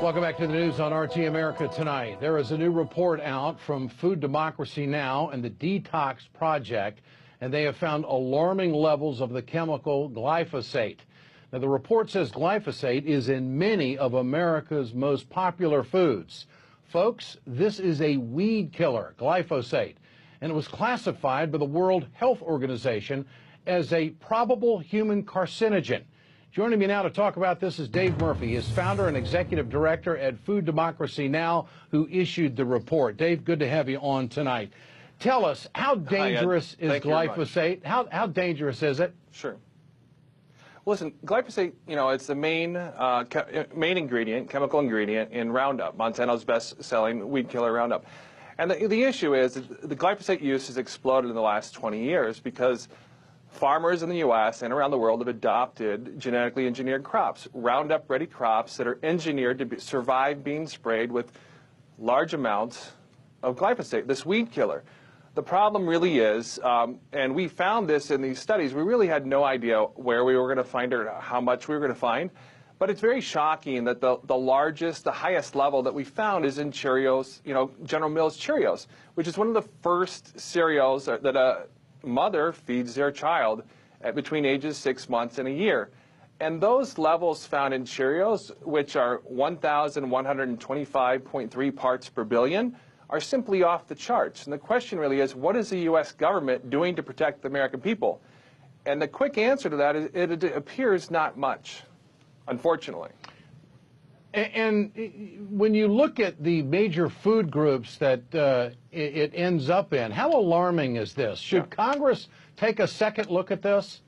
Welcome back to the news on RT America tonight. There is a new report out from Food Democracy Now! And the Detox Project, and they have found alarming levels of the chemical glyphosate. Now, the report says glyphosate is in many of America's most popular foods. Folks, this is a weed killer, glyphosate, and it was classified by the World Health Organization as a probable human carcinogen. Joining me now to talk about this is Dave Murphy. He is founder and executive director at Food Democracy Now!, who issued the report. Dave, good to have you on tonight. Tell us, how dangerous is glyphosate? How dangerous is it? Sure. Listen, glyphosate, it's the main ingredient, chemical ingredient in Roundup, Monsanto's best-selling weed killer Roundup. And the issue is the glyphosate use has exploded in the last 20 years because farmers in the U.S. and around the world have adopted genetically engineered crops, Roundup-ready crops that are engineered to survive being sprayed with large amounts of glyphosate, this weed killer. The problem really is, and we found this in these studies, we really had no idea where we were going to find or how much we were going to find, but it's very shocking that the highest level that we found is in Cheerios, General Mills Cheerios, which is one of the first cereals that a mother feeds their child at between ages 6 months and a year. And those levels found in Cheerios, which are 1,125.3 parts per billion, are simply off the charts. And the question really is, what is the U.S. government doing to protect the American people? And the quick answer to that is it appears not much, unfortunately. And when you look at the major food groups that it ends up in, how alarming is this? Should Congress take a second look at this?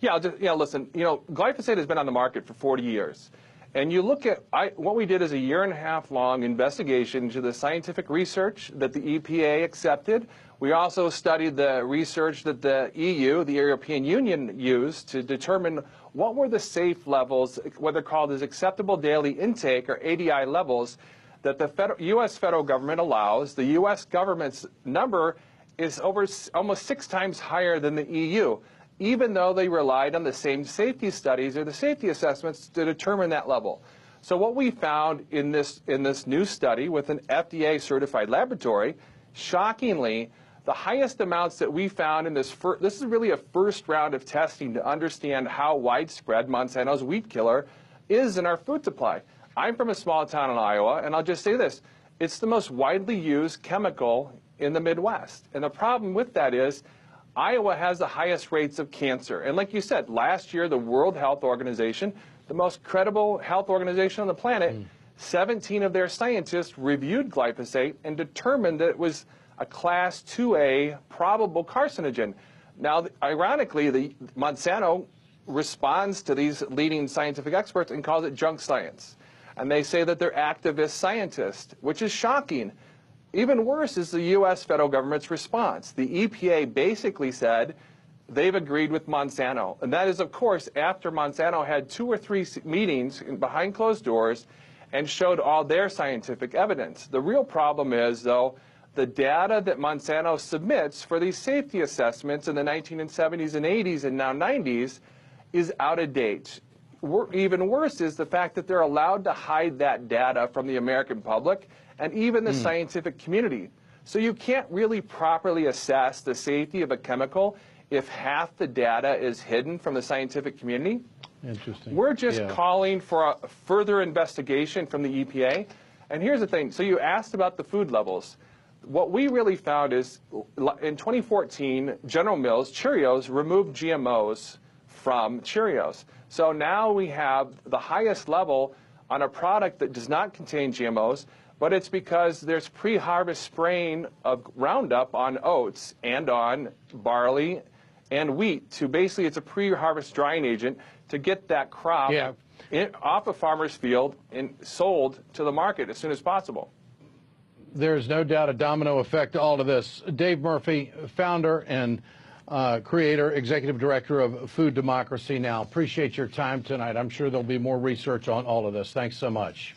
Yeah, listen, glyphosate has been on the market for 40 years. And you look at, what we did is a 1.5-year-long investigation into the scientific research that the EPA accepted. We also studied the research that the EU, the European Union, used to determine what were the safe levels, what they're called as acceptable daily intake, or ADI levels, that the U.S. federal government allows. The U.S. government's number is almost 6 times higher than the EU, even though they relied on the same safety studies or the safety assessments to determine that level. So what we found in this new study with an FDA-certified laboratory, shockingly, the highest amounts that we found in this is really a first round of testing to understand how widespread Monsanto's weed killer is in our food supply. I'm from a small town in Iowa, and I'll just say this. It's the most widely used chemical in the Midwest. And the problem with that is Iowa has the highest rates of cancer. And like you said, last year, the World Health Organization, the most credible health organization on the planet, 17 of their scientists reviewed glyphosate and determined that it was a Class 2A probable carcinogen. Now, ironically, Monsanto responds to these leading scientific experts and calls it junk science. And they say that they're activist scientists, which is shocking. Even worse is the U.S. federal government's response. The EPA basically said they've agreed with Monsanto. And that is, of course, after Monsanto had 2 or 3 meetings behind closed doors and showed all their scientific evidence. The real problem is, though, the data that Monsanto submits for these safety assessments in the 1970s and 80s and now 90s is out of date. Even worse is the fact that they're allowed to hide that data from the American public and even the scientific community. So you can't really properly assess the safety of a chemical if half the data is hidden from the scientific community. Interesting. We're just calling for a further investigation from the EPA. And here's the thing. So you asked about the food levels. What we really found is in 2014, General Mills, Cheerios, removed GMOs from Cheerios. So now we have the highest level on a product that does not contain GMOs, but it's because there's pre-harvest spraying of Roundup on oats and on barley and wheat to basically, it's a pre-harvest drying agent to get that crop off a farmer's field and sold to the market as soon as possible. There's no doubt a domino effect to all of this. Dave Murphy, founder and creator, executive director of Food Democracy Now! Appreciate your time tonight. I'm sure there'll be more research on all of this. Thanks so much.